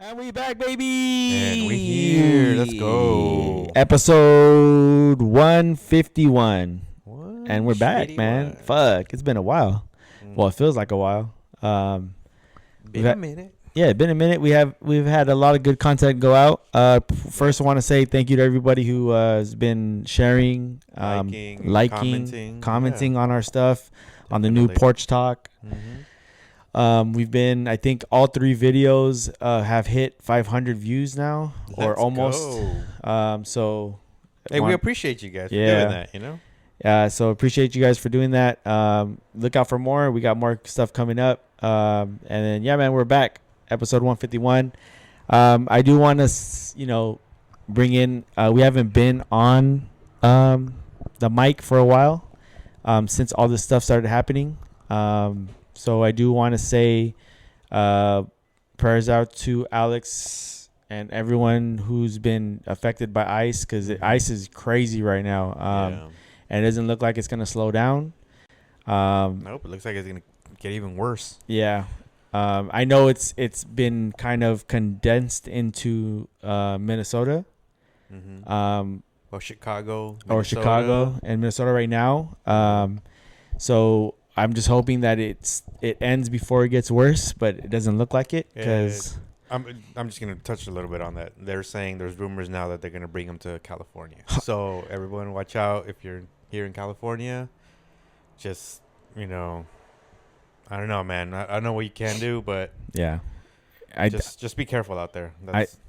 And we back, baby. And we here. Let's go. Episode 151. What? And we're back, man. Fuck, it's been a while. Well, it feels like a while. Been a minute. Yeah, it's been a minute. We've had a lot of good content go out. First, I want to say thank you to everybody who has been sharing, liking, commenting on our stuff, on the new Porch Talk. We've been, I think all three videos have hit 500 views now, or almost. So hey, we appreciate you guys for doing that, you know? So appreciate you guys for doing that. Look out for more. We got more stuff coming up. And then, yeah, man, we're back. Episode 151. I do want to, bring in, we haven't been on the mic for a while since all this stuff started happening. So I do want to say prayers out to Alex and everyone who's been affected by ice, because ice is crazy right now. And it doesn't look like it's going to slow down. Nope, it looks like it's going to get even worse. Yeah. I know it's been kind of condensed into Minnesota. Or Chicago. Chicago and Minnesota right now. So I'm just hoping that it ends before it gets worse, but it doesn't look like it, because I'm just gonna touch a little bit on that. They're saying there's rumors now that they're gonna bring them to California. So everyone, watch out if you're here in California. Just I don't know, man. I don't know what you can do, but yeah, just be careful out there.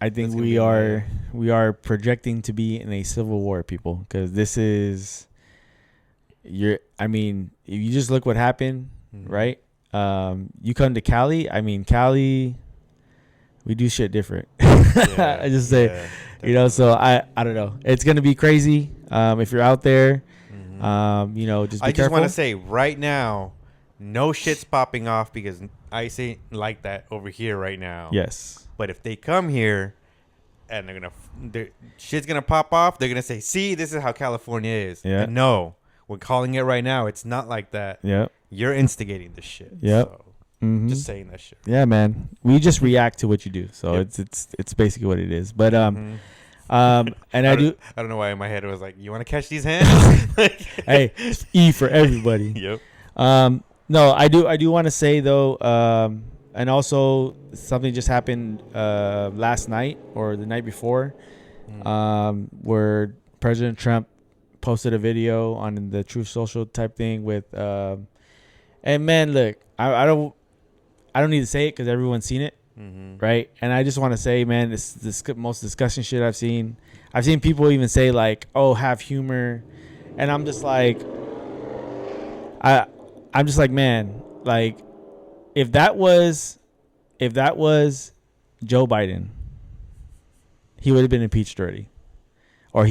I think we are projecting to be in a civil war, people, because this is. If you just look what happened, right? You come to Cali. Cali, we do shit different. I just say, so I don't know. It's going to be crazy. If you're out there, just be careful. I just want to say right now, no shit's popping off because ice ain't like that over here right now. Yes. But if they come here and shit's going to pop off, they're going to say, see, this is how California is. Yeah. And no. We're calling it right now. It's not like that. Yep. You're instigating this shit. Yep. So just saying that shit. Yeah, man. We just react to what you do. So it's basically what it is. But and I don't know why in my head it was like, you want to catch these hands? Hey, it's E for everybody. Yep. No, I do want to say though, and also something just happened last night or the night before, where President Trump posted a video on the Truth Social type thing with and man, look, I don't need to say it because everyone's seen it, right? And I just want to say, man, this most disgusting shit I've seen people even say like, oh, have humor, and I'm just like, I'm just like, man, like if that was Joe Biden, he would have been impeached already, or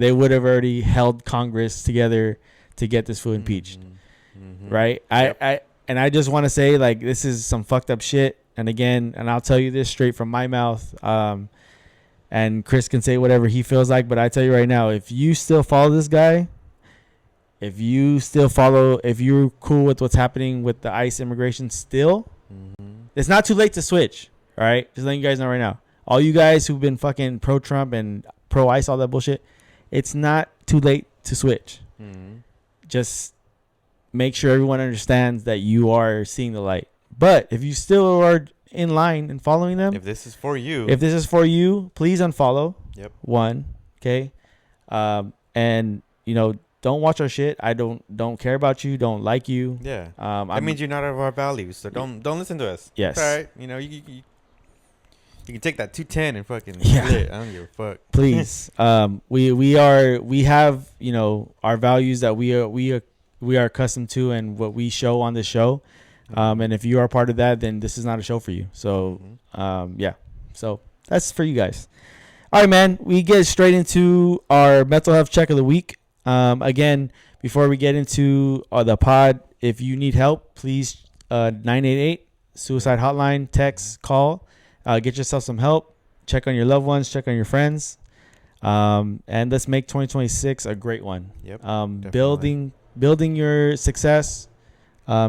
they would have already held Congress together to get this fool impeached, right? Yep. I just want to say, like, this is some fucked up shit. And again, and I'll tell you this straight from my mouth, and Chris can say whatever he feels like, but I tell you right now, if you still follow this guy, if you're cool with what's happening with the ICE immigration still, it's not too late to switch, all right? Just letting you guys know right now. All you guys who've been fucking pro-Trump and pro-ICE, all that bullshit, it's not too late to switch. Just make sure everyone understands that you are seeing the light. But if you still are in line and following them, if this is for you, please unfollow. Yep. One, okay, and don't watch our shit. I don't care about you. Don't like you. Yeah. That means you're not of our values. So don't listen to us. Yes. It's all right. You can take that 210 and fucking split. I don't give a fuck. Please. We have our values that we are accustomed to and what we show on this show. And if you are part of that, then this is not a show for you. So yeah. So that's for you guys. All right, man. We get straight into our mental health check of the week. Again, before we get into the pod, if you need help, please 988 suicide hotline, text, call. Get yourself some help. Check on your loved ones. Check on your friends. And let's make 2026 a great one. Yep. Building your success.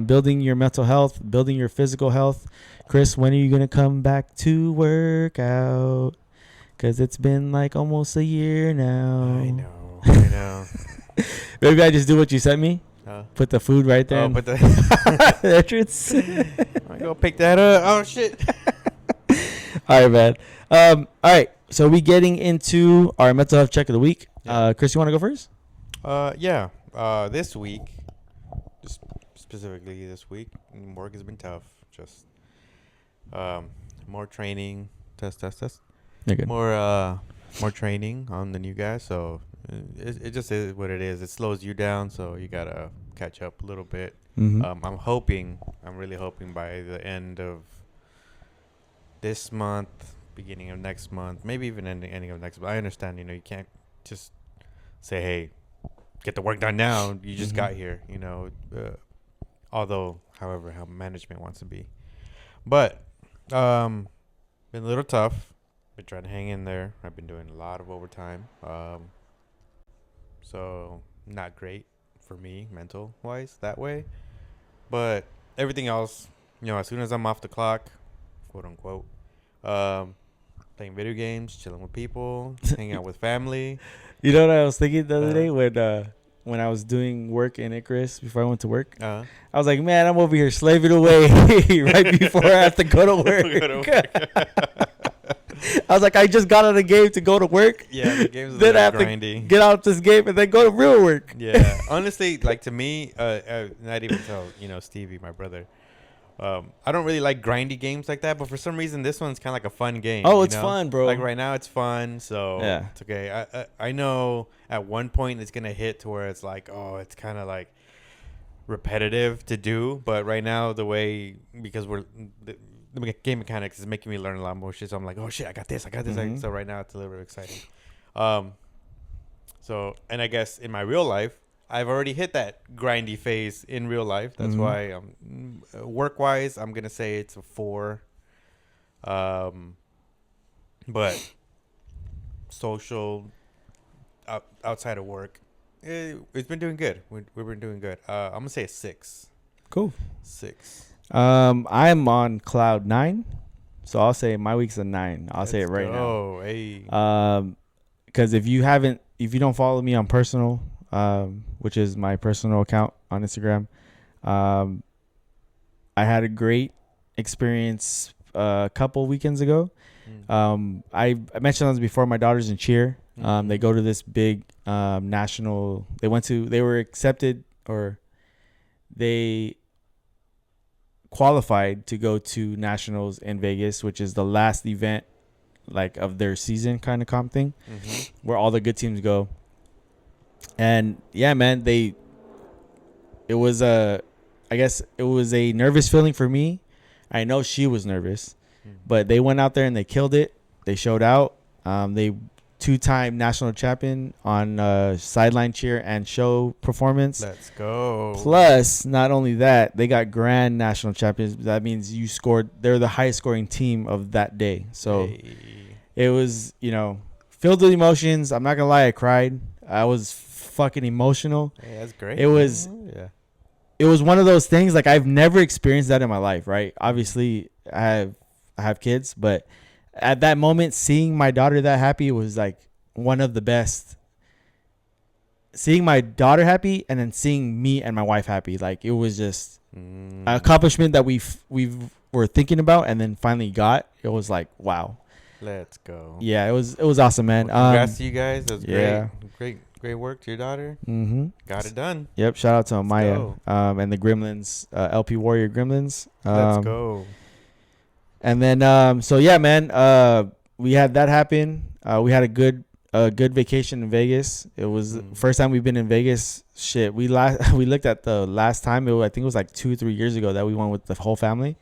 building your mental health, building your physical health. Chris, when are you going to come back to work out? Because it's been like almost a year now. I know. Maybe I just do what you sent me. Put the food right there. Oh, put the entrance. I go pick that up. Oh, shit. All right, man. All right. So we getting into our mental health check of the week. Yeah. Chris, you want to go first? Yeah. This week, just specifically this week, work has been tough. Just more training. Test. Yeah, good. More training on the new guys. So it just is what it is. It slows you down, so you gotta catch up a little bit. Mm-hmm. I'm really hoping by the end of this month, beginning of next month, maybe even ending of next month. I understand, you can't just say, hey, get the work done now. You just got here, however, how management wants to be. But been a little tough. Been trying to hang in there. I've been doing a lot of overtime. So not great for me mental wise that way. But everything else, as soon as I'm off the clock, quote unquote, playing video games, chilling with people, hanging out with family. You know what I was thinking the other day when I was doing work in Icarus before I went to work? I was like, man, I'm over here slaving away right before I have to go to work. I was like, I just got out of the game to go to work. Yeah, the game's then I have grindy. to get out this game and then go to real work. Yeah, honestly, like to me, not even tell Stevie, my brother. I don't really like grindy games like that, but for some reason, this one's kind of like a fun game. Oh, it's fun, bro. Like right now, it's fun, so yeah, it's okay. I know at one point it's gonna hit to where it's like, oh, it's kind of like repetitive to do, but right now because the game mechanics is making me learn a lot more shit. So I'm like, oh shit, I got this. Mm-hmm. So right now it's a little bit exciting. So, and I guess in my real life, I've already hit that grindy phase in real life. That's why work wise, I'm gonna say it's a 4. But social outside of work, it's been doing good. We've been doing good. I'm gonna say a 6. Cool. 6. I'm on cloud 9, so I'll say my week's a 9. I'll say it right now. Oh, hey. Because if you don't follow me on personal, which is my personal account on Instagram, I had a great experience a couple weekends ago. I mentioned this before. My daughter's in cheer. They go to this big national. They were accepted, or they qualified to go to nationals in Vegas, which is the last event like of their season kind of comp thing, where all the good teams go. And yeah, man, I guess it was a nervous feeling for me. I know she was nervous, but they went out there and they killed it. They showed out. They 2-time national champion on sideline cheer and show performance. Let's go. Plus, not only that, they got grand national champions. That means they're the highest scoring team of that day. So it was, filled with emotions. I'm not going to lie, I cried. I was fucking emotional. Hey, that's great. It was one of those things, like I've never experienced that in my life, right? Obviously, I have kids, but at that moment, seeing my daughter that happy was like one of the best. Seeing my daughter happy and then seeing me and my wife happy, like it was just an accomplishment that we were thinking about and then finally got. It was like, wow. Let's go. Yeah, it was awesome, man. Well, congrats to you guys. That was great work to your daughter. Got it done. Yep. Shout out to Amaya and the Gremlins, LP Warrior Gremlins. Let's go. And then, so yeah, man, we had that happen. We had a good vacation in Vegas. It was the first time we've been in Vegas. Shit, we looked at the last time. I think it was like 2-3 years ago that we went with the whole family.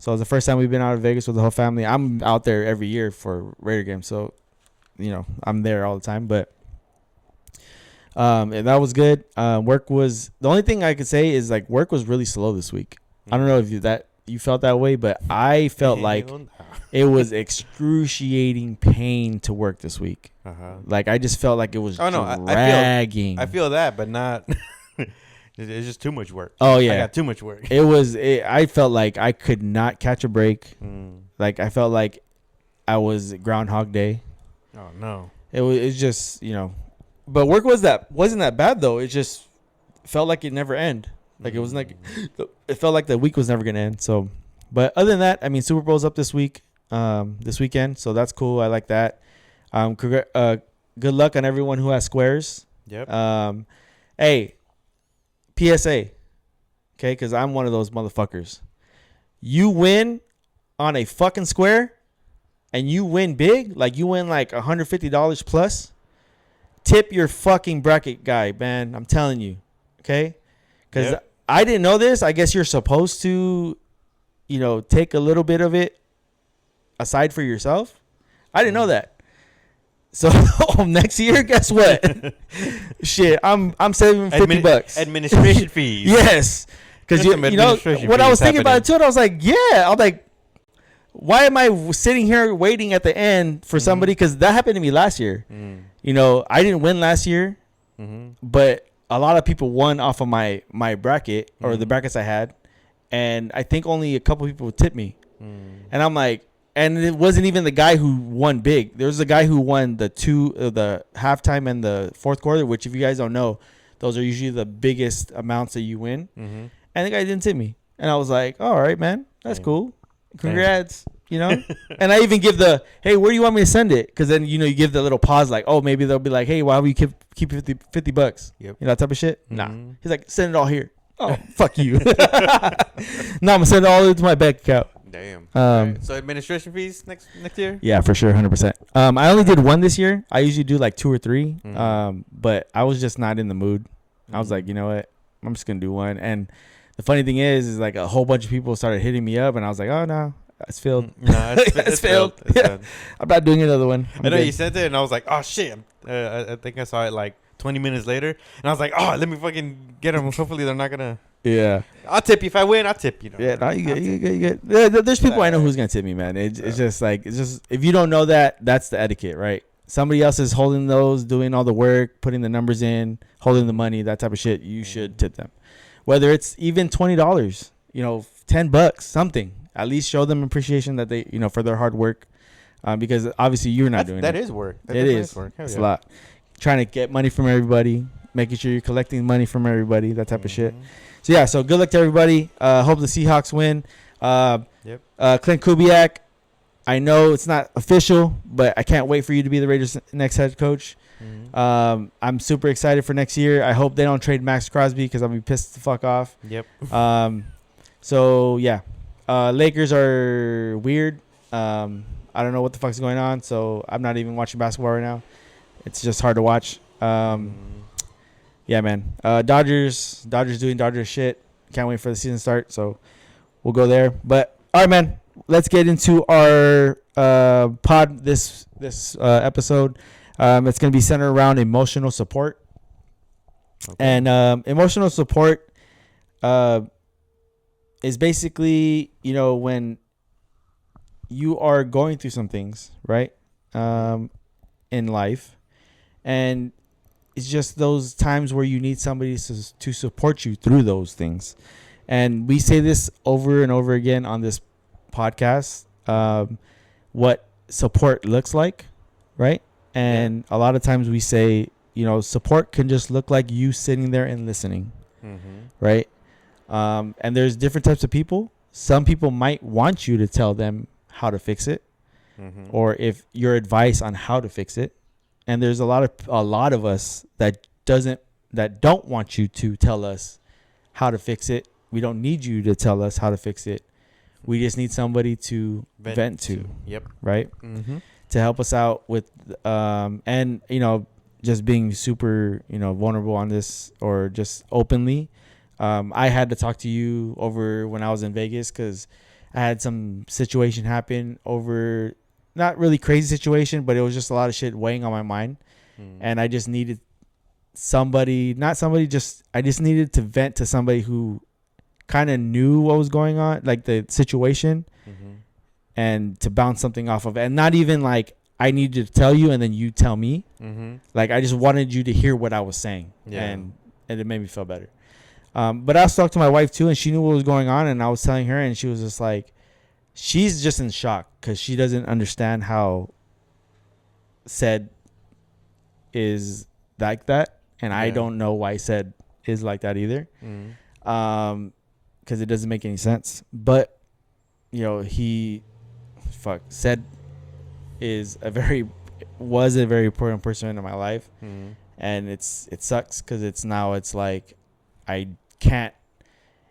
So it was the first time we've been out of Vegas with the whole family. I'm out there every year for Raider games, so I'm there all the time. But and that was good. Work was the only thing I could say is like work was really slow this week. I don't know if you felt that way, but I felt like it was excruciating pain to work this week. Like I just felt like it was dragging. I feel that, but not It's just too much work. Oh yeah, I got too much work. I felt like I could not catch a break. Like I felt like I was Groundhog Day. Oh no. It's just, you know, but work wasn't that bad though. It just felt like it never end. Like it was like it felt like the week was never gonna end. So, but other than that, I mean, Super Bowl's up this weekend, so that's cool. I like that. Good luck on everyone who has squares. Yep. Hey, PSA, okay, because I'm one of those motherfuckers. You win on a fucking square, and you win big, like you win like $150 plus. Tip your fucking bracket guy, man. I'm telling you, okay? Because I didn't know this. I guess you're supposed to, you know, take a little bit of it aside for yourself. I didn't know that. So next year, guess what? Shit, I'm saving $50. Administration fees. Yes, because you know when I was thinking about it too, I was like, yeah, I'm like, why am I sitting here waiting at the end for somebody? Because that happened to me last year. You know, I didn't win last year, but a lot of people won off of my bracket or the brackets I had, and I think only a couple people would tip me, and I'm like. And it wasn't even the guy who won big. There was a guy who won the halftime and the fourth quarter, which if you guys don't know, those are usually the biggest amounts that you win. And the guy didn't tip me. And I was like, all right, man, that's cool. Congrats, you know? And I even give hey, where do you want me to send it? Because then, you know, you give the little pause like, oh, maybe they'll be like, hey, why would you keep $50? Yep. You know, that type of shit? Nah. He's like, send it all here. Oh, fuck you. No, I'm going to send it all into my bank account. Damn. Right. So administration fees next year? Yeah, for sure, 100%. I only did one this year. I usually do like 2 or 3. But I was just not in the mood. I was like, you know what? I'm just gonna do one. And the funny thing is like a whole bunch of people started hitting me up, and I was like, oh no, it's filled. No, it's filled. I'm not doing another one. I know you sent it, and I was like, oh shit. I think I saw it like 20 minutes later, and I was like, oh, let me fucking get them. Hopefully they're not gonna. Yeah, I'll tip you if I win. I'll tip you. Yeah, no, you get. There's people I know who's gonna tip me, man. It's just like if you don't know that, that's the etiquette, right? Somebody else is holding those, doing all the work, putting the numbers in, holding the money, that type of shit. You should tip them, whether it's even $20, you know, $10, something. At least show them appreciation that they, you know, for their hard work, because obviously you're not doing that. It is work. It is. It's a lot. Trying to get money from everybody, making sure you're collecting money from everybody, that type of shit. So, yeah, so good luck to everybody. Hope the Seahawks win. Clint Kubiak, I know it's not official, but I can't wait for you to be the Raiders' next head coach. I'm super excited for next year. I hope they don't trade Max Crosby because I'll be pissed the fuck off. Yep. So, yeah. Lakers are weird. I don't know what the fuck's going on, so I'm not even watching basketball right now. It's just hard to watch. Yeah, man. Dodgers doing Dodgers shit. Can't wait for the season to start, so we'll go there. But all right, man. Let's get into our pod this episode. It's going to be centered around emotional support. Okay. And emotional support is basically, you know, when you are going through some things, right, in life, and it's just those times where you need somebody to support you through those things. And we say this over and over again on this podcast, what support looks like, right? And a lot of times we say, you know, support can just look like you sitting there and listening, right? And there's different types of people. Some people might want you to tell them how to fix it, or if your advice on how to fix it. And there's a lot of us that don't want you to tell us how to fix it. We don't need you to tell us how to fix it. We just need somebody to vent to. Yep. Right? To help us out with, and, you know, just being super, you know, vulnerable on this, or just openly. I had to talk to you over when I was in Vegas because I had some situation happen over, not really crazy situation, but it was just a lot of shit weighing on my mind. And I just needed I just needed to vent to somebody who kind of knew what was going on, like the situation, and to bounce something off of it. And not even like I needed to tell you and then you tell me. Like I just wanted you to hear what I was saying, and it made me feel better. But I was talking to my wife too, and she knew what was going on, and I was telling her, and she was just like, she's just in shock because she doesn't understand how said is like that, and I don't know why said is like that either. Because it doesn't make any sense. But he said was a very important person in my life, and it sucks because it's like I can't.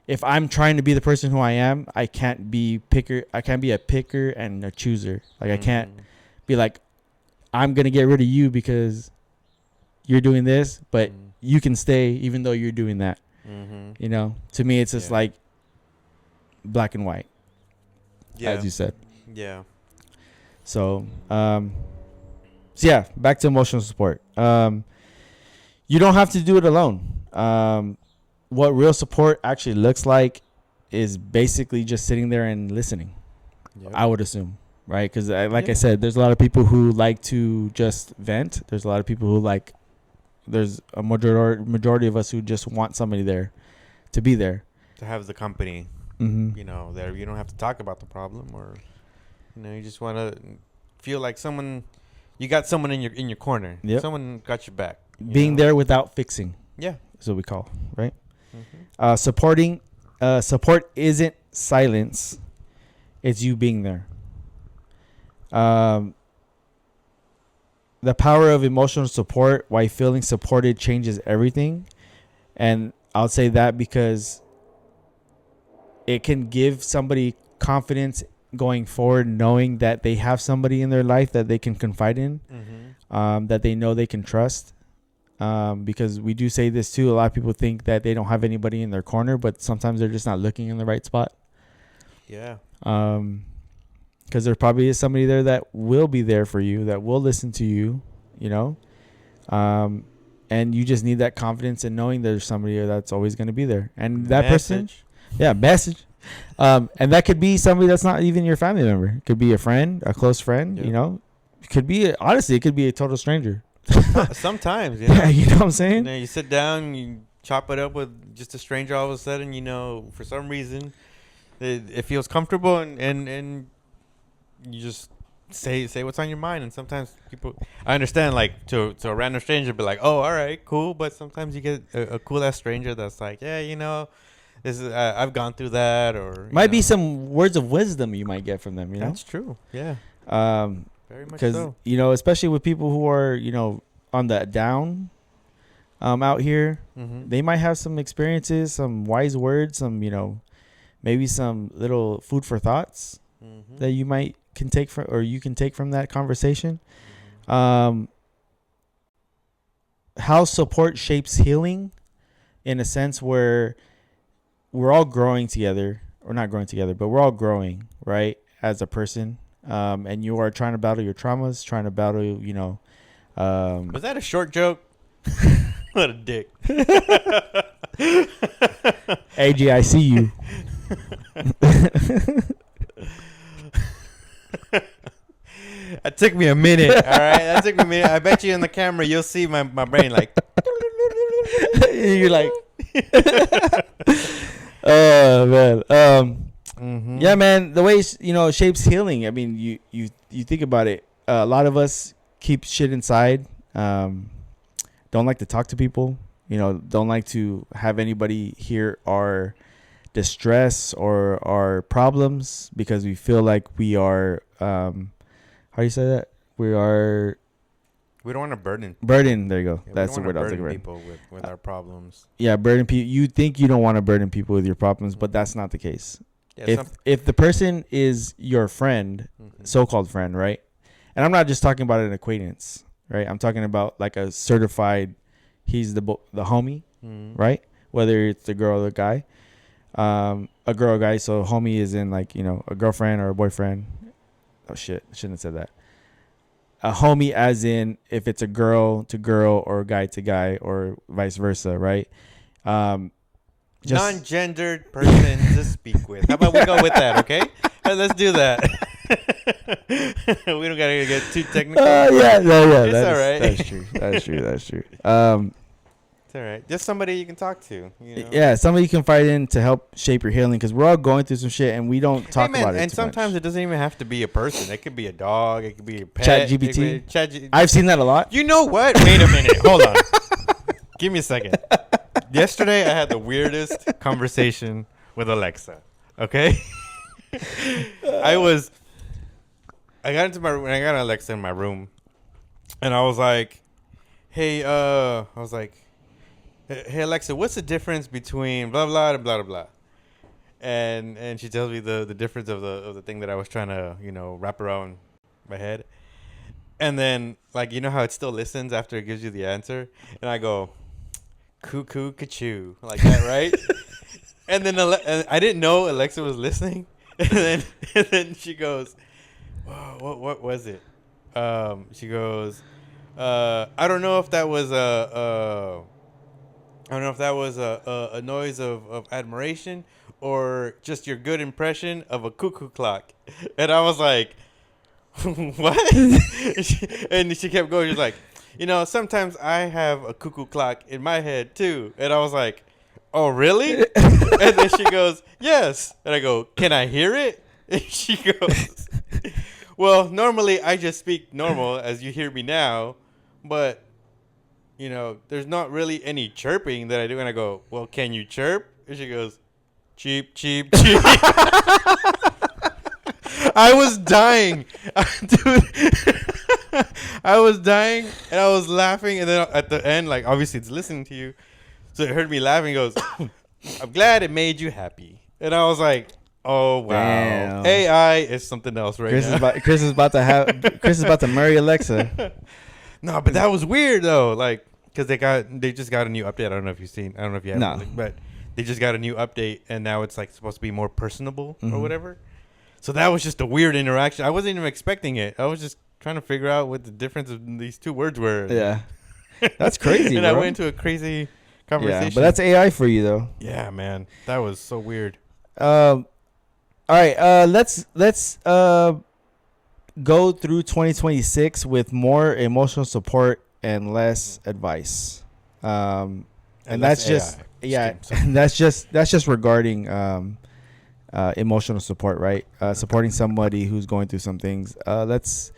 If I'm trying to be the person who I am, I can't be a picker and a chooser. Like I can't be like, I'm gonna get rid of you because you're doing this, but you can stay even though you're doing that. To me, it's just like black and white, as you said. Yeah. So, back to emotional support. You don't have to do it alone. What real support actually looks like is basically just sitting there and listening. Yep. I would assume, right? Because I said, there's a lot of people who like to just vent. There's a lot of people who there's a majority of us who just want somebody there to be there. To have the company, there. You don't have to talk about the problem, or, you just want to feel like you got someone in your corner. Yep. Someone got your back. Being there without fixing. Yeah. Is what we call, right? Support isn't silence. It's you being there. The power of emotional support, why feeling supported changes everything. And I'll say that because it can give somebody confidence going forward, knowing that they have somebody in their life that they can confide in, that they know they can trust. Because we do say this too. A lot of people think that they don't have anybody in their corner, but sometimes they're just not looking in the right spot. Yeah. Because there probably is somebody there that will be there for you, that will listen to you, and you just need that confidence in knowing there's somebody that's always going to be there. And that message. And that could be somebody that's not even your family member. It could be a friend, a close friend, It could be, honestly, it could be a total stranger. Sometimes, Yeah, you know what I'm saying? You sit down, you chop it up with just a stranger all of a sudden, for some reason, it feels comfortable and you just say what's on your mind. And sometimes people, I understand, like to a random stranger, be like, oh, all right, cool. But sometimes you get a cool ass stranger that's like, yeah, this is I've gone through that, or might be some words of wisdom you might get from them. That's true. Yeah. Very much so. Because especially with people who are on the down, out here, they might have some experiences, some wise words, some maybe some little food for thoughts that you can take from that conversation. How support shapes healing, in a sense where we're all growing together, or not growing together, but we're all growing, right, as a person. And you are trying to battle your traumas, trying to battle, was that a short joke? What a dick. AJ, I see you. That took me a minute. All right, that took me a minute. I bet you in the camera you'll see my brain like. You're like. Oh man. Yeah, man. The way it shapes healing. I mean, you think about it. A lot of us keep shit inside. Don't like to talk to people. Don't like to have anybody hear our distress or our problems, because we feel like we are. How do you say that? We don't want to burden. Burden. There you go. Yeah, that's the word I was looking for. People with our problems. Yeah, burden people. You think you don't want to burden people with your problems, but that's not the case. Yeah, if the person is your friend, so-called friend, right? And I'm not just talking about an acquaintance, right? I'm talking about like a certified, he's the homie, right? Whether it's the girl or the guy, a girl or guy. So homie is in like, a girlfriend or a boyfriend. Oh shit, I shouldn't have said that. A homie as in if it's a girl to girl or guy to guy or vice versa, right? Non-gendered person to speak with. How about we go with that, okay? Let's do that. We don't gotta get too technical. Yeah. It's all right. That's true. It's all right. Just somebody you can talk to. You know? Yeah, somebody you can fight in to help shape your healing, because we're all going through some shit and we don't talk about it. And too sometimes much. it doesn't even have to be a person. It could be a dog. It could be a pet. Chat GPT. GPT. I've seen that a lot. You know what? Wait a minute. Hold on. Give me a second. Yesterday, I had the weirdest conversation with Alexa. Okay? I got into my room, and I got Alexa in my room, and I was like, hey, hey Alexa, what's the difference between blah blah and blah blah blah? And she tells me the difference of the thing that I was trying to, wrap around my head. And then, like, you know how it still listens after it gives you the answer? And I go, cuckoo, ka-choo, like that, right? And then and I didn't know Alexa was listening. And then she goes, whoa, what was it? She goes, I don't know if that was a noise of admiration or just your good impression of a cuckoo clock. And I was like, what? And she kept going. She's like, sometimes I have a cuckoo clock in my head too. And I was like, oh, really? And then she goes, yes. And I go, can I hear it? And she goes, well, normally I just speak normal as you hear me now, but there's not really any chirping that I do. And I go, well, can you chirp? And she goes, cheep, cheep, cheep. I was dying. Dude. I was dying and I was laughing. And then at the end, like, obviously it's listening to you. So it heard me laughing. It goes, I'm glad it made you happy. And I was like, oh, wow. Damn. AI is something else right now. Chris is about to marry Alexa. No, but that was weird though. Like, because they just got a new update. I don't know if you've seen. I don't know if you have. No. But they just got a new update, and now it's like supposed to be more personable or whatever. So that was just a weird interaction. I wasn't even expecting it. I was just trying to figure out what the difference of these two words were. Yeah, that's crazy. And bro. I went into a crazy conversation. Yeah, but that's AI for you though. Yeah, man, that was so weird. All right. Let's go through 2026 with more emotional support and less advice. And that's just AI. Yeah, and that's just regarding emotional support, right? Supporting somebody who's going through some things. Let's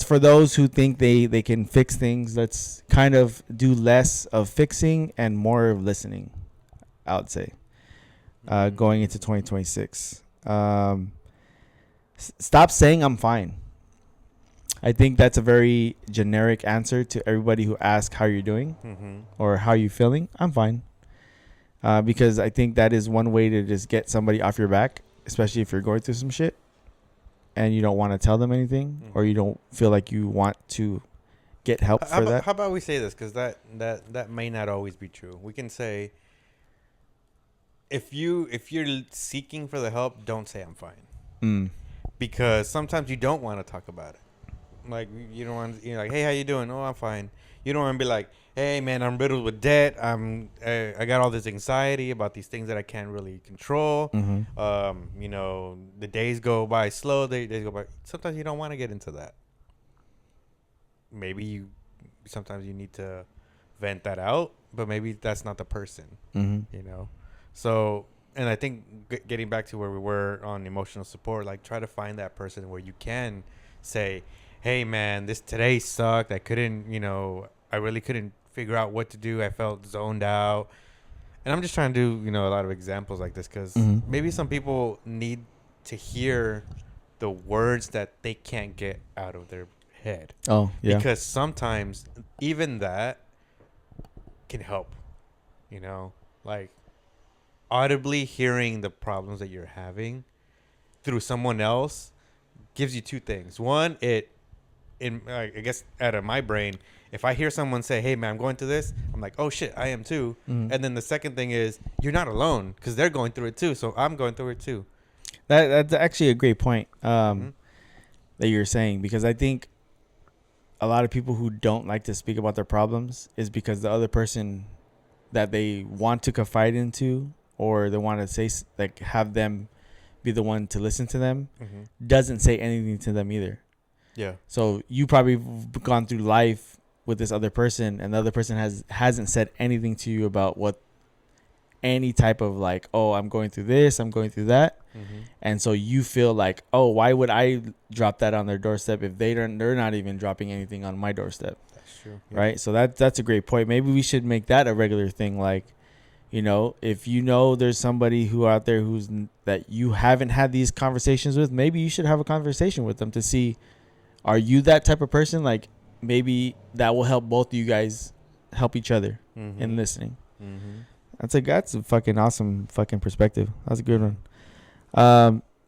for those who think they can fix things. Let's kind of do less of fixing and more of listening, I would say. Going into 2026. Stop saying I'm fine. I think that's a very generic answer to everybody who asks how you're doing or how you feeling. I'm fine. Because I think that is one way to just get somebody off your back, especially if you're going through some shit and you don't want to tell them anything or you don't feel like you want to get help for that. How about we say this? Because that may not always be true. We can say, if you're seeking for the help, don't say I'm fine. Because sometimes you don't want to talk about it. Like, you don't want to, like, hey, how you doing? Oh, I'm fine. You don't want to be like, hey, man, I'm riddled with debt. I got all this anxiety about these things that I can't really control. The days go by slow. Days go by. Sometimes you don't want to get into that. Maybe sometimes you need to vent that out, but maybe that's not the person, So, and I think getting back to where we were on emotional support, like, try to find that person where you can say, hey, man, today sucked. I couldn't, I really couldn't figure out what to do. I felt zoned out. And I'm just trying to do, a lot of examples like this because maybe some people need to hear the words that they can't get out of their head. Oh, yeah. Because sometimes even that can help, like audibly hearing the problems that you're having through someone else gives you two things. One, I guess out of my brain, if I hear someone say, hey, man, I'm going through this, I'm like, oh, shit, I am too. And then the second thing is you're not alone because they're going through it too. So I'm going through it too. That's actually a great point that you're saying, because I think a lot of people who don't like to speak about their problems is because the other person that they want to confide into or they want to say, like, have them be the one to listen to them doesn't say anything to them either. Yeah. So you probably gone through life with this other person, and the other person hasn't said anything to you about what any type of like, oh, I'm going through this, I'm going through that. And so you feel like, oh, why would I drop that on their doorstep if they're not even dropping anything on my doorstep? That's true. Right. So that's a great point. Maybe we should make that a regular thing. Like, you know, if you know there's somebody who out there that you haven't had these conversations with, maybe you should have a conversation with them to see, are you that type of person? Like, maybe that will help both of you guys help each other in listening. That's a fucking awesome fucking perspective. That's a good one.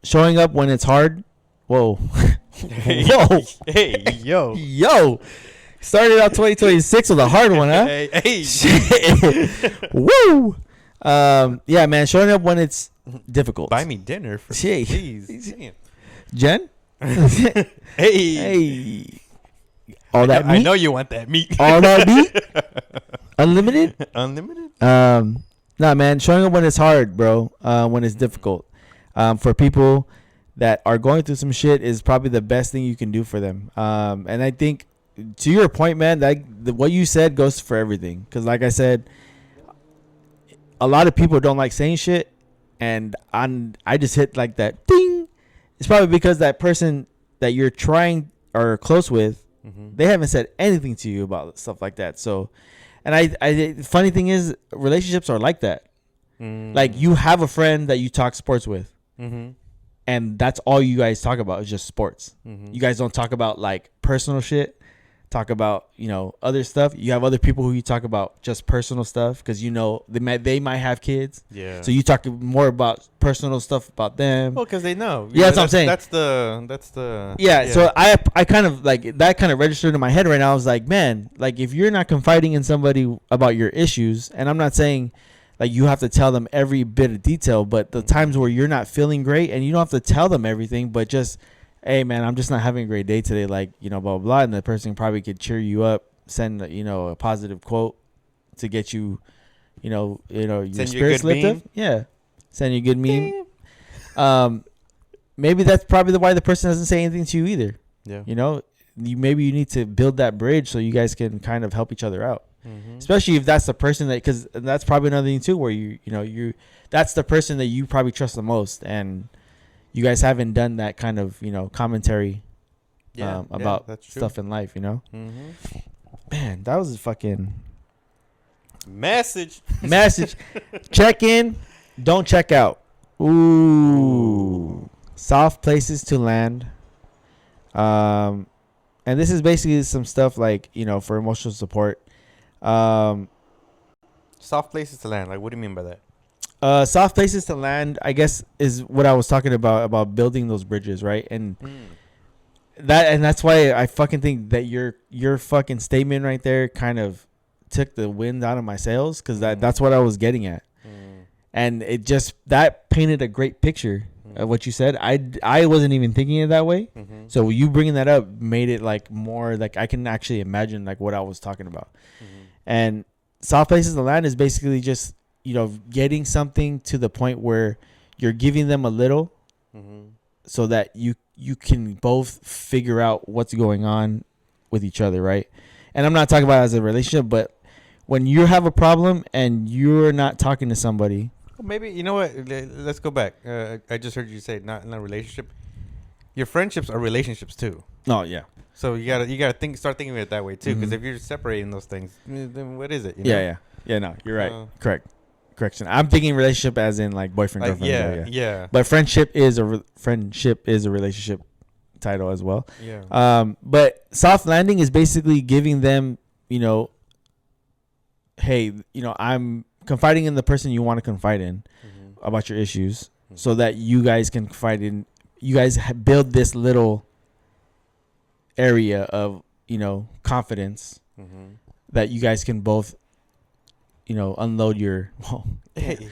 Showing up when it's hard. Whoa. Whoa. Hey, yo. Yo. Started out 2026 with a hard one, huh? Hey. Shit. Woo. Yeah, man. Showing up when it's difficult. Buy me dinner for please. Jen? Hey. All that meat? I know you want that meat. All that meat? Unlimited? Nah, man. Showing up when it's hard, bro. When it's difficult. For people that are going through some shit is probably the best thing you can do for them. And I think, to your point, man, what you said goes for everything. Because like I said, a lot of people don't like saying shit. And I just hit like that ding. It's probably because that person that you're trying or close with, they haven't said anything to you about stuff like that. So, and I funny thing is, relationships are like that. Like, you have a friend that you talk sports with. And that's all you guys talk about is just sports. You guys don't talk about like personal shit, talk about, you know, other stuff. You have other people who you talk about just personal stuff because, you know, they might have kids. Yeah. So you talk more about personal stuff about them. Well, because they know. Yeah, that's what I'm saying. That's the. Yeah. So I kind of like that kind of registered in my head right now. I was like, man, like if you're not confiding in somebody about your issues, and I'm not saying like you have to tell them every bit of detail, but the times where you're not feeling great and you don't have to tell them everything, but just, hey man, I'm just not having a great day today. Like, you know, blah, blah, blah. And the person probably could cheer you up, send, you know, a positive quote to get you, your spirits lifted. Yeah. Send you a good meme. Maybe that's probably why the person doesn't say anything to you either. Yeah. You know, maybe you need to build that bridge so you guys can kind of help each other out. Especially if that's the person because that's probably another thing too, where that's the person that you probably trust the most, and you guys haven't done that kind of, you know, commentary about stuff in life, you know. Man, that was a fucking message. Check in, don't check out. Ooh. Soft places to land. And this is basically some stuff like, you know, for emotional support. Soft places to land. Like, what do you mean by that? Soft places to land, I guess, is what I was talking about building those bridges, right? And that's why I fucking think that your fucking statement right there kind of took the wind out of my sails, because that's what I was getting at. And it just, that painted a great picture of what you said. I wasn't even thinking it that way. So you bringing that up made it like more like I can actually imagine like what I was talking about. And soft places to land is basically just, you know, getting something to the point where you're giving them a little so that you can both figure out what's going on with each other, right? And I'm not talking about as a relationship, but when you have a problem and you're not talking to somebody. Well, maybe, you know what? Let's go back. I just heard you say not in a relationship. Your friendships are relationships too. Oh, yeah. So you gotta start thinking of it that way too, because if you're separating those things, then what is it? You know? Yeah. No, you're right. Correction. I'm thinking relationship as in like boyfriend, girlfriend. Yeah. But friendship is a relationship title as well. Yeah. But soft landing is basically giving them, you know, hey, you know, I'm confiding in the person you want to confide in about your issues, so that you guys can confide in. You guys build this little area of, you know, confidence that you guys can both, you know, unload your. Well, hey,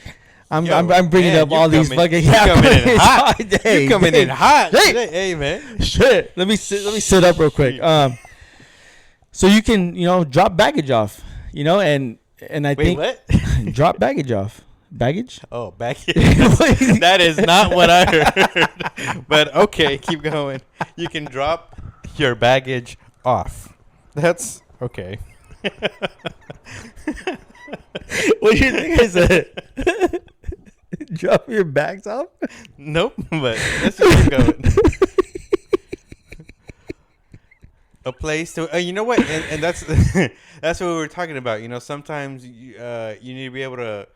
I'm bringing up all these fucking. You coming in hot. You coming in hot. Hey man. Shit. Let me sit up real quick. So you can, you know, drop baggage off, you know, and I think what? Drop baggage off. Baggage? Oh, baggage. That is not what I heard. But okay, keep going. You can drop your baggage off. That's Okay. What do you think I said? Drop your bags off? Nope, but let's just keep going. A place to, you know what, and that's that's what we were talking about. You know, sometimes you need to be able to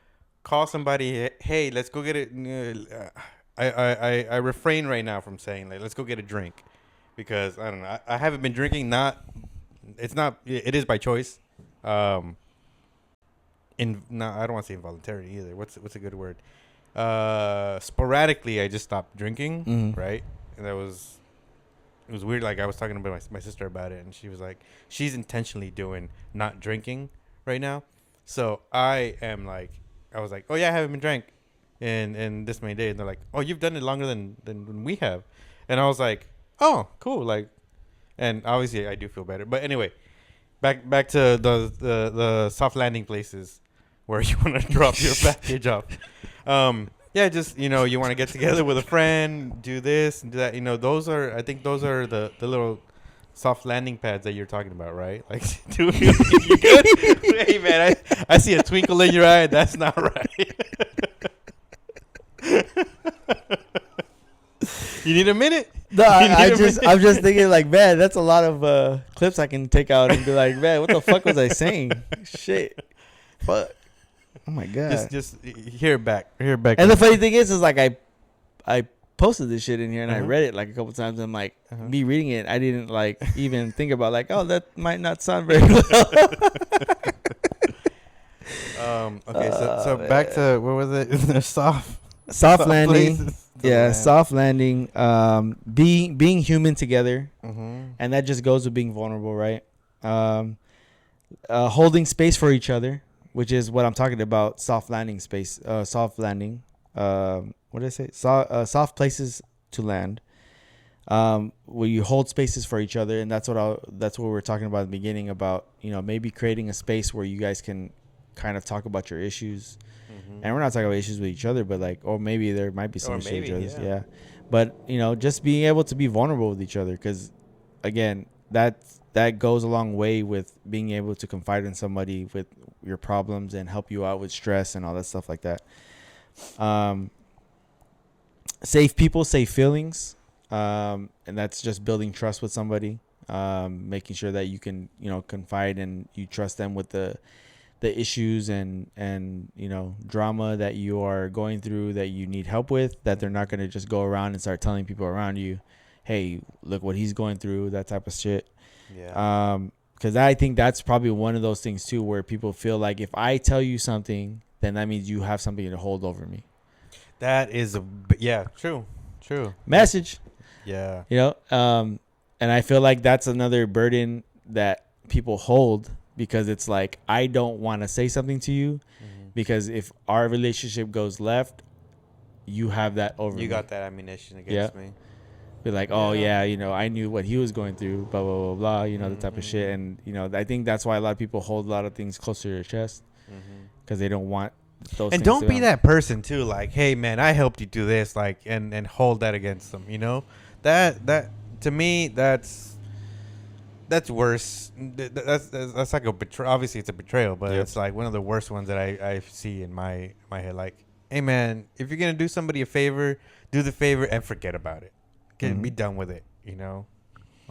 call somebody. Hey, let's go get it. I refrain right now from saying like, let's go get a drink, because I don't know. I haven't been drinking. It is by choice. No, I don't want to say involuntary either. What's a good word? Sporadically, I just stopped drinking, right? And it was weird. Like, I was talking to my sister about it, and she was like, she's intentionally doing not drinking right now. So I was like, oh yeah, I haven't been drank in this many days. And they're like, oh, you've done it longer than we have. And I was like, oh, cool. Like, and obviously I do feel better. But anyway, back to the soft landing places where you want to drop your package off. Yeah, just, you know, you want to get together with a friend, do this and do that. You know, I think those are the little soft landing pads that you're talking about, right? Like, dude, you good? Hey, man, I see a twinkle in your eye. That's not right. You need a minute? No, I'm just thinking like, man, that's a lot of clips I can take out and be like, man, what the fuck was I saying? Shit. Fuck. Oh my god. Just hear it back. And the funny thing is like I posted this shit in here and I read it like a couple times. And I'm like, me reading it, I didn't like even think about like, oh, that might not sound very well. Okay, so back to, what was it? Soft landing. Yeah, soft landing. Being human together, and that just goes with being vulnerable, right? Holding space for each other, which is what I'm talking about. Soft landing space. Soft landing. What did I say? Soft places to land. Where you hold spaces for each other, and that's what we were talking about at the beginning about, you know, maybe creating a space where you guys can kind of talk about your issues. And we're not talking about issues with each other, but like, or maybe there might be some issues with each other. Yeah. But, you know, just being able to be vulnerable with each other, because again, that goes a long way with being able to confide in somebody with your problems and help you out with stress and all that stuff like that. Safe people, safe feelings. And that's just building trust with somebody, making sure that you can, you know, confide and you trust them with the issues and you know, drama that you are going through that you need help with, that they're not going to just go around and start telling people around you, hey, look what he's going through, that type of shit. Yeah. Because I think that's probably one of those things too, where people feel like if I tell you something, then that means you have something to hold over me. That is true message. Yeah. You know, and I feel like that's another burden that people hold, because it's like, I don't want to say something to you, because if our relationship goes left, you have that over me. You got that ammunition against me. Be like, oh yeah, you know, I knew what he was going through, blah blah blah blah, you know, the type of shit. And you know, I think that's why a lot of people hold a lot of things closer to their chest, because they don't want those. And don't be that person too, like, hey man, I helped you do this, like, and hold that against them. You know, that to me, that's worse. That's like a betrayal. Obviously, it's a betrayal, but it's like one of the worst ones that I see in my head. Like, hey man, if you're gonna do somebody a favor, do the favor and forget about it. Be done with it. You know,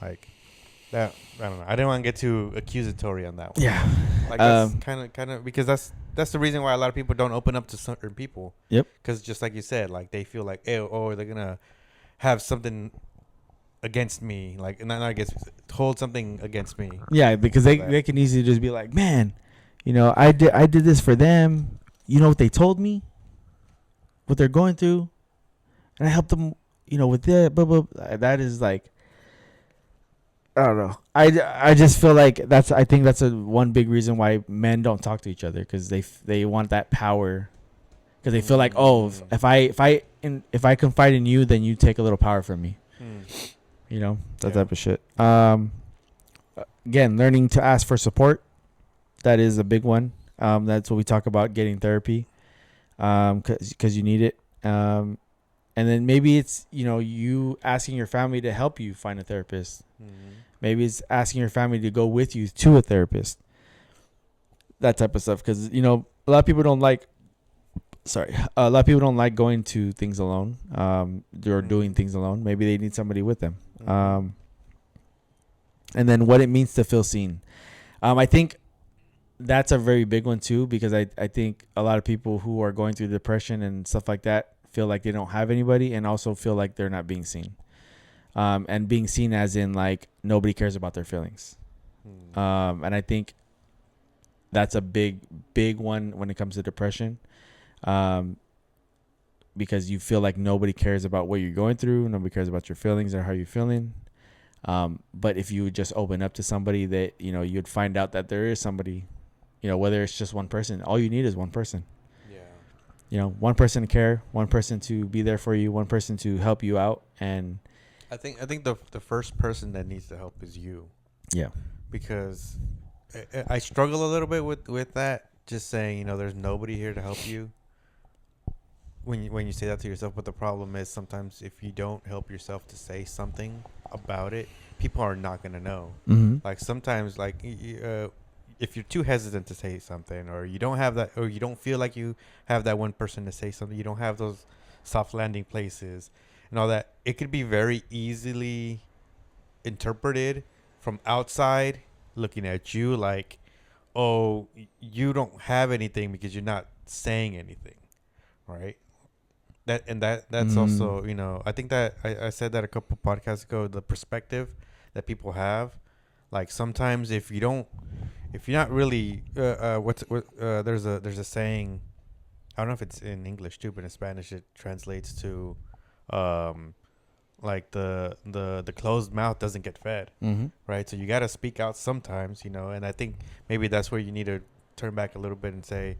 like that. I don't know. I didn't want to get too accusatory on that one. Yeah, like that's kind of because that's the reason why a lot of people don't open up to certain people. Yep. Because just like you said, like they feel like, they're gonna have something against me, like not against, hold something against me. Yeah, because they can easily just be like, man, you know, I did this for them. You know what they told me, what they're going through, and I helped them. You know, with that, blah, blah, blah. That is like, I don't know. I just feel like I think that's one big reason why men don't talk to each other, because they want that power, because they feel like, oh, if I confide in you, then you take a little power from me. You know, that type of shit. Again, learning to ask for support. That is a big one. That's what we talk about, getting therapy, because you need it. And then maybe it's, you asking your family to help you find a therapist. Maybe it's asking your family to go with you to a therapist. That type of stuff. Because, a lot of people don't like, a lot of people don't like going to things alone, or doing things alone. Maybe they need somebody with them. And then what it means to feel seen. I think that's a very big one too, because I think a lot of people who are going through depression and stuff like that feel like they don't have anybody, and also feel like they're not being seen. And being seen as in like nobody cares about their feelings. And I think that's a big one when it comes to depression. Because you feel like nobody cares about what you're going through. Nobody cares about your feelings or how you're feeling. But if you would just open up to somebody, that, you'd find out that there is somebody, whether it's just one person, all you need is one person. Yeah. One person to care, one person to be there for you, one person to help you out. And I think the first person that needs the help is you. Yeah. Because I struggle a little bit with that. Just saying, there's nobody here to help you. When you say that to yourself, but the problem is sometimes if you don't help yourself to say something about it, people are not gonna know. Like sometimes, like if you're too hesitant to say something, or you don't have that, or you don't feel like you have that one person to say something, you don't have those soft landing places and all that, it could be very easily interpreted from outside looking at you like, oh, you don't have anything because you're not saying anything, right? That's also, I think that I said that a couple podcasts ago, the perspective that people have. Like sometimes if you're not really there's a saying, I don't know if it's in English too, but in Spanish it translates to like the closed mouth doesn't get fed. Right? So you got to speak out sometimes, and I think maybe that's where you need to turn back a little bit and say,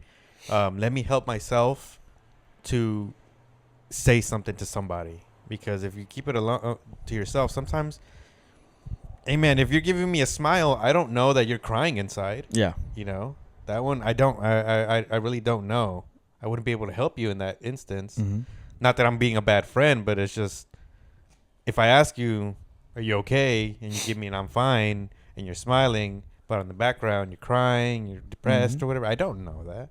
let me help myself to say something to somebody. Because if you keep it alone to yourself, sometimes, hey man, if you're giving me a smile, I don't know that you're crying inside. Yeah. That one I really don't know. I wouldn't be able to help you in that instance. Not that I'm being a bad friend, but it's just, if I ask you, are you okay? And you give me an I'm fine, and you're smiling, but in the background you're crying, you're depressed or whatever, I don't know that.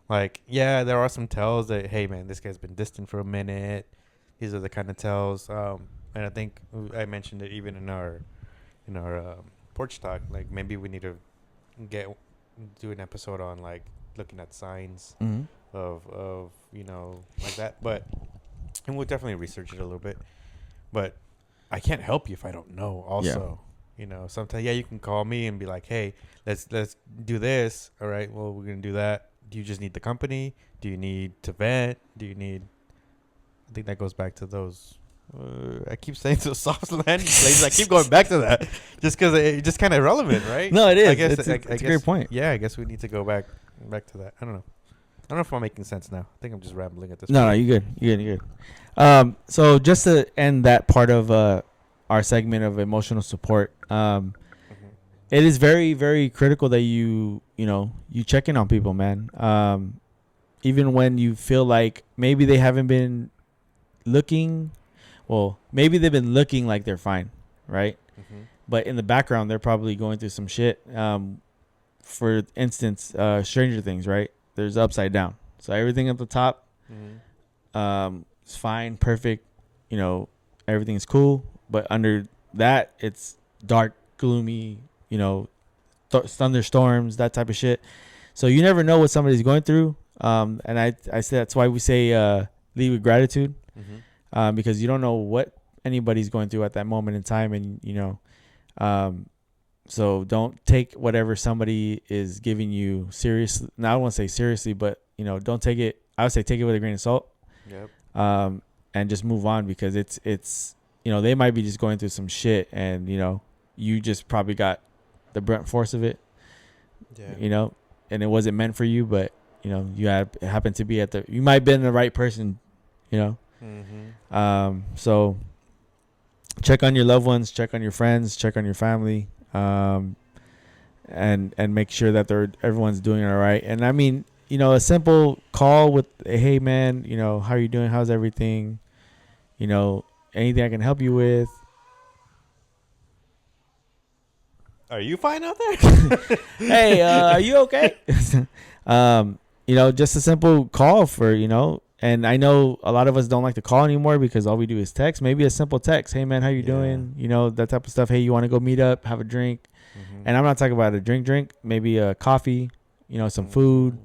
Like, yeah, there are some tells that, hey, man, this guy's been distant for a minute. These are the kind of tells. And I think I mentioned it even in our porch talk. Like, maybe we need to do an episode on, like, looking at signs of like that. And we'll definitely research it a little bit. But I can't help you if I don't know also. Yeah. Sometimes, you can call me and be like, hey, let's do this. All right, well, we're going to do that. Do you just need the company? Do you need to vent? I think that goes back to those. I keep saying those soft landing places. I keep going back to that just because it's just kind of irrelevant, right? No, it is. I guess it's a great point. Yeah, I guess we need to go back to that. I don't know. I don't know if I'm making sense now. I think I'm just rambling at this point. No, you're good. So just to end that part of our segment of emotional support, it is very, very critical that you check in on people, man. Even when you feel like maybe they haven't been looking, maybe they've been looking like they're fine, right? But in the background, they're probably going through some shit. For instance, Stranger Things, right? There's upside down. So everything at the top is fine, perfect. Everything's cool. But under that, it's dark, gloomy, thunderstorms, that type of shit. So you never know what somebody's going through. And I say that's why we say lead with gratitude, because you don't know what anybody's going through at that moment in time. And, so don't take whatever somebody is giving you seriously. Now, I don't want to say seriously, but, don't take it. I would say take it with a grain of salt. Yep. And just move on, because it's they might be just going through some shit, and, you just probably got the brunt force of it. Yeah. And it wasn't meant for you, but, you happened to be you might have been the right person, So check on your loved ones, check on your friends, check on your family. And make sure that everyone's doing all right. And I mean, a simple call with, hey man, how are you doing? How's everything? Anything I can help you with. Are you fine out there? Hey, are you okay? Just a simple call for, and I know a lot of us don't like to call anymore because all we do is text. Maybe a simple text. Hey, man, how you doing? That type of stuff. Hey, you want to go meet up, have a drink? Mm-hmm. And I'm not talking about a drink, maybe a coffee, some food,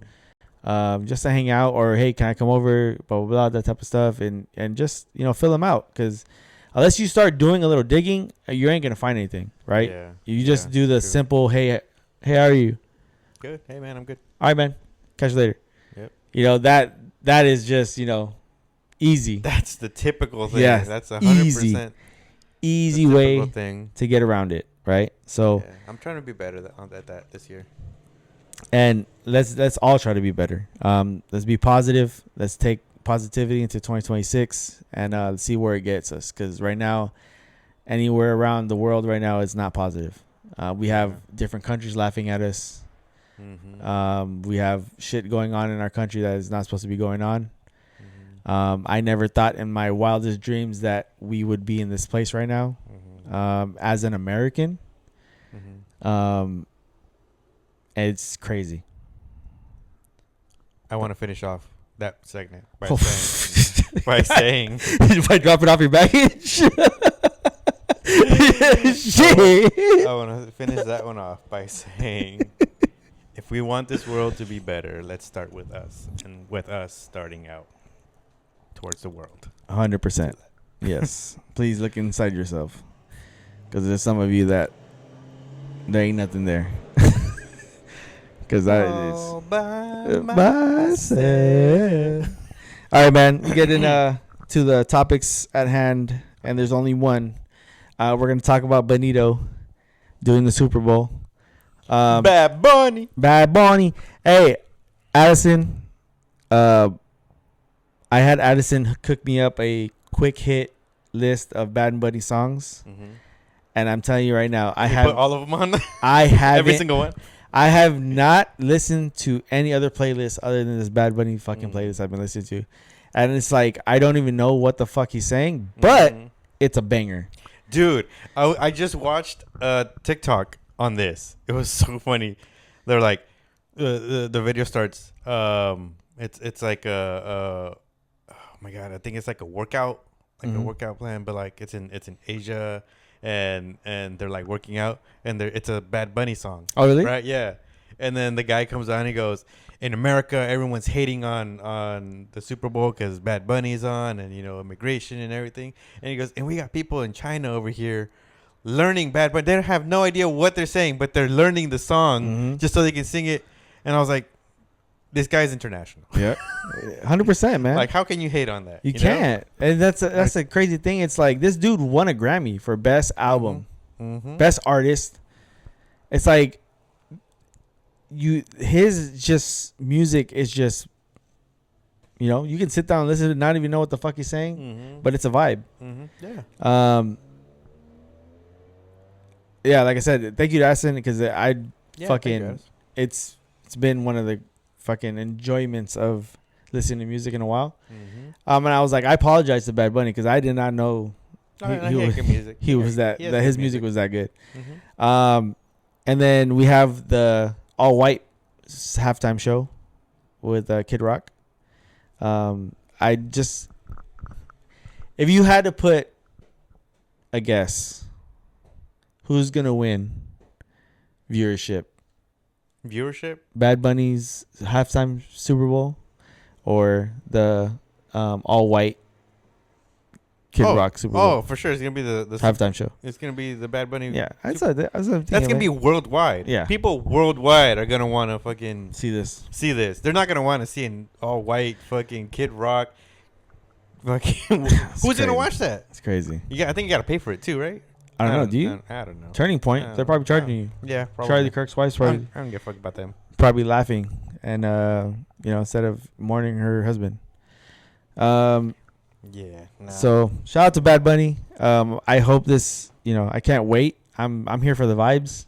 just to hang out, or, hey, can I come over? Blah, blah, blah, that type of stuff. And just, fill them out, because unless you start doing a little digging, you ain't going to find anything, right? Yeah. You just do the simple, hey, how are you? Good. Hey, man, I'm good. All right, man. Catch you later. Yep. That is just, easy. That's the typical thing. Yeah. That's 100% easy way thing to get around it, right? So I'm trying to be better at that this year. And let's all try to be better. Let's be positive. Let's take positivity into 2026 and see where it gets us. Because right now, anywhere around the world right now is not positive. We have different countries laughing at us. Mm-hmm. We have shit going on in our country that is not supposed to be going on. Mm-hmm. I never thought in my wildest dreams that we would be in this place right now. Mm-hmm. As an American. Mm-hmm. It's crazy. I want to finish off that segment by saying by dropping off your baggage. Shit. I want to finish that one off by saying, if we want this world to be better, let's start with us, and with us starting out towards the world. 100%. Yes. Please look inside yourself, because there's some of you that there ain't nothing there. Because that is by myself. All right, man. We get into to the topics at hand, and there's only one. We're going to talk about Benito doing the Super Bowl. Bad Bunny. Hey, Addison. I had Addison cook me up a quick hit list of Bad Bunny songs. Mm-hmm. And I'm telling you right now, I have put all of them on. I have every single one. I have not listened to any other playlist other than this Bad Bunny fucking playlist I've been listening to. And it's like, I don't even know what the fuck he's saying, but it's a banger. Dude, I just watched TikTok on this. It was so funny. They're like, the video starts. It's like oh my God, I think it's like a workout, a workout plan, but like it's in Asia. And they're like working out, and it's a Bad Bunny song. Oh, really? Right? Yeah. And then the guy comes on, and he goes, in America, everyone's hating on the Super Bowl because Bad Bunny's on, and immigration and everything. And he goes, and we got people in China over here learning Bad Bunny. They have no idea what they're saying, but they're learning the song just so they can sing it. And I was like, this guy's international. Yeah, 100%, man. Like, how can you hate on that? You can't. And that's a crazy thing. It's like, this dude won a Grammy for best album, best artist. It's like, his just music is just, you can sit down and listen to it, not even know what the fuck he's saying, but it's a vibe. Yeah. Yeah, like I said, thank you to Asin, because it's been one of the fucking enjoyments of listening to music in a while. And I was like, I apologize to Bad Bunny because I did not know his music was that good. And then we have the all white halftime show with Kid Rock. If you had to put a guess, who's gonna win viewership? Bad Bunny's halftime Super Bowl or the all white Kid Rock Super Bowl? Oh, for sure. It's going to be the halftime show. It's going to be the Bad Bunny. Yeah. That's going to be worldwide. Yeah. People worldwide are going to want to fucking see this. They're not going to want to see an all white fucking Kid Rock. Fucking, who's going to watch that? It's crazy. I think you got to pay for it too, right? I don't know. Do you? I don't know. Turning Point. They're probably charging you. Yeah, probably. Charlie Kirk's wife's probably. I don't give a fuck about them. Probably laughing, and instead of mourning her husband. Yeah. Nah. So shout out to Bad Bunny. I hope this. I can't wait. I'm here for the vibes.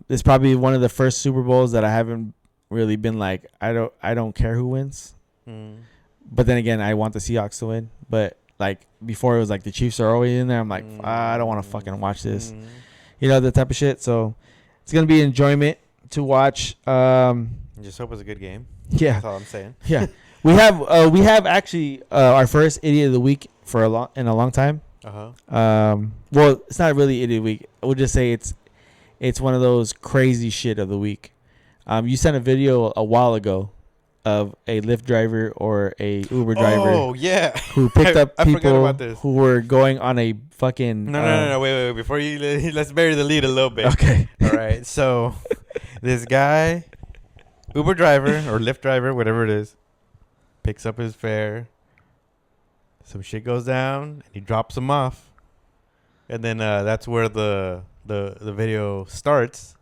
This is probably one of the first Super Bowls that I haven't really been like, I don't care who wins. But then again, I want the Seahawks to win. But like before it was like the Chiefs are always in there. I'm like, I don't want to fucking watch this. You know, the type of shit. So it's gonna be enjoyment to watch. Just hope it's a good game. Yeah, That's all I'm saying. yeah. We have actually our first idiot of the week for in a long time. Well, it's not really idiot of the week. We'll just say it's one of those crazy shit of the week. You sent a video a while ago of a Lyft driver or a Uber driver. Oh yeah, who picked up I forgot people about this. who were going on a fucking. No. Wait. Before you, let's bury the lead a little bit. Okay. All right. So this guy, Uber driver or Lyft driver, whatever it is, picks up his fare. Some shit goes down, and he drops him off, and then that's where the video starts,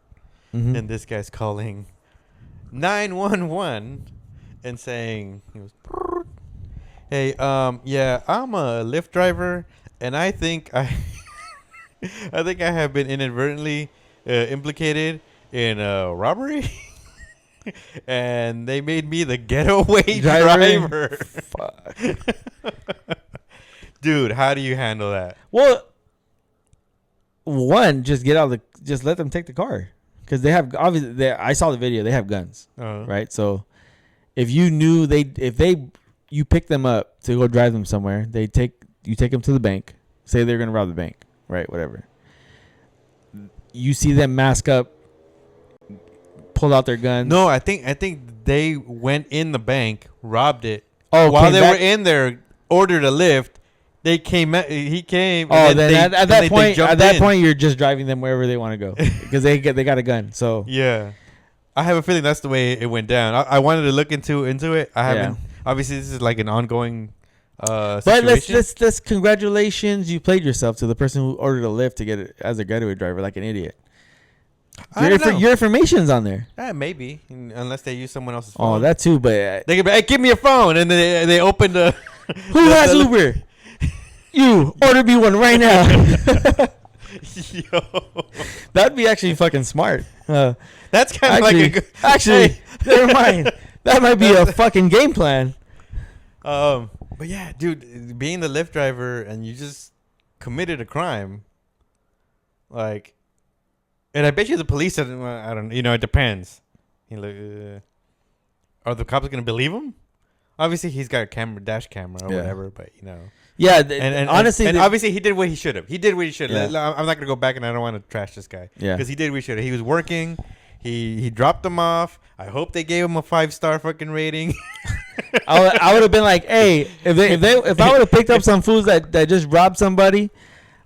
and this guy's calling 911 and saying, he was, "Hey, yeah, I'm a Lyft driver, and I think I think I have been inadvertently implicated in a robbery." And they made me the getaway driver. Fuck. Dude, how do you handle that? Well, one, just let them take the car, because they have obviously. I saw the video. They have guns, right? So if you knew you pick them up to go drive them somewhere, you take them to the bank. Say they're gonna rob the bank, right? Whatever. You see them mask up, pulled out their guns. No, I think they went in the bank, robbed it. Oh, while they were in there, ordered a lift. He came. Oh, then at that point, you're just driving them wherever they want to go, because they got a gun. So yeah, I have a feeling that's the way it went down. I wanted to look into it. I haven't. Yeah. Obviously, this is like an ongoing situation. But let's congratulations, you played yourself to the person who ordered a lift to get it as a getaway driver, like an idiot. Your information's on there. Maybe, unless they use someone else's phone. Oh, that too. But they can be, hey, give me a phone, and then they open the. Who has Uber? You order me one right now. Yo, that'd be actually fucking smart. That's kind of like a good. Actually, never mind. That might be a fucking game plan. But yeah, dude, being the Lyft driver and you just committed a crime, like. And I bet you the police, I don't, it depends. Are the cops going to believe him? Obviously, he's got a dash camera or whatever, but, Yeah, and honestly. And obviously, he did what he should have. Yeah. I'm not going to go back, and I don't want to trash this guy. Yeah. Because he did what he should have. He was working. He dropped them off. I hope they gave him a 5-star fucking rating. I would have been like, hey, if I would have picked up some fools that just robbed somebody,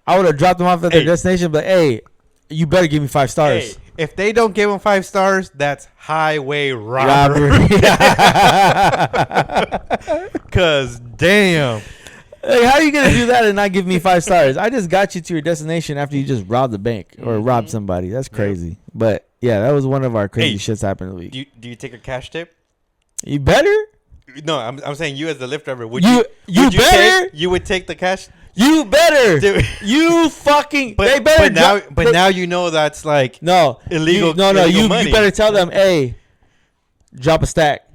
I would have dropped them off at their destination, but hey, you better give me 5 stars. Hey, if they don't give him 5 stars, that's highway robbery. Cause damn, like, how are you gonna do that and not give me 5 stars? I just got you to your destination after you just robbed the bank or robbed somebody. That's crazy. Yep. But yeah, that was one of our crazy shits happened in the week. Do you take a cash tip? You better. No, I'm saying you as the Lyft driver. Would you better? You would take the cash. You better. Dude. You fucking. They better. But now you know that's like illegal. You money. You better tell them, hey, drop a stack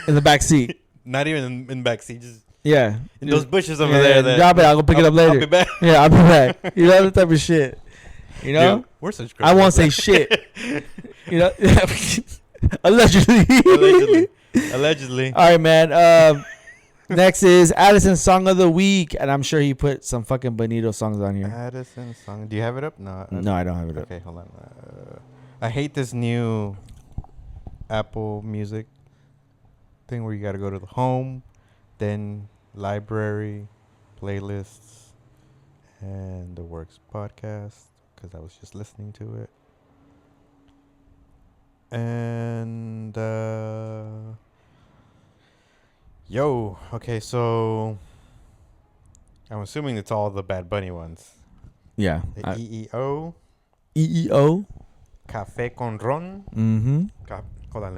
in the back seat. Not even in the back seat, just in those bushes over there. Drop it. I'll go pick it up later. I'll be back. Yeah, I'll be back. You know, that type of shit. You know, dude, we're such. I won't say shit. You know, allegedly. All right, man. Next is Addison's song of the week, and I'm sure he put some fucking Bonito songs on here. Addison's song. Do you have it up? No, I don't have it up. Okay, hold on. I hate this new Apple Music thing where you got to go to the home, then library, playlists, and the Werkz podcast, because I was just listening to it. And okay, so I'm assuming it's all the Bad Bunny ones. Yeah. The EEO. EEO. Café con Ron. Mm-hmm. Hold on,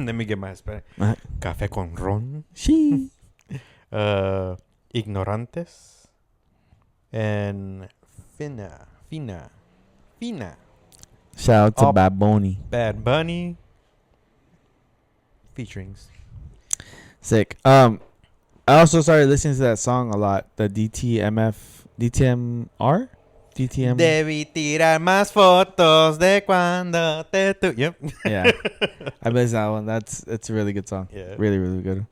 let me get my Spanish. Café con Ron. Sí. Ignorantes. And Fina. Shout out to Bad Bunny. Bad Bunny. Featurings. Sick. I also started listening to that song a lot. The DTMR? DTM. Debí tirar más fotos de cuando te Yep. Yeah. I miss that one. It's a really good song. Yeah. Really, really good.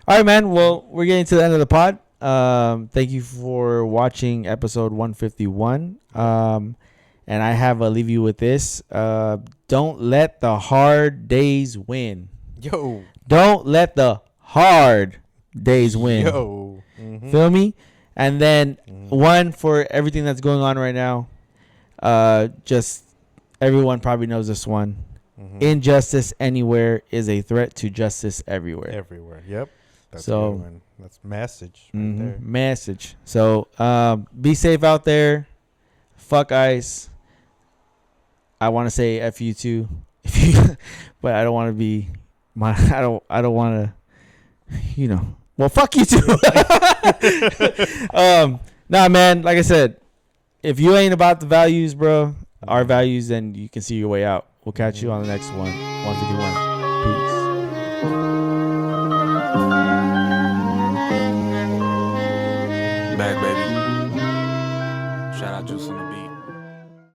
All right, man. Well, we're getting to the end of the pod. Thank you for watching episode 151. And I leave you with this. Don't let the hard days win. Yo. Don't let the hard days win. Yo. Mm-hmm. Feel me? And then one for everything that's going on right now. Just everyone probably knows this one. Mm-hmm. Injustice anywhere is a threat to justice everywhere. Everywhere. Yep. That's so a good one. That's message right there. Message. So be safe out there. Fuck ICE. I want to say F you too. But I don't want to be I don't want to, you know. Well, fuck you too. Nah, man. Like I said, if you ain't about the values, bro, our values, then you can see your way out. We'll catch you on the next one. 151. Peace. Back, baby.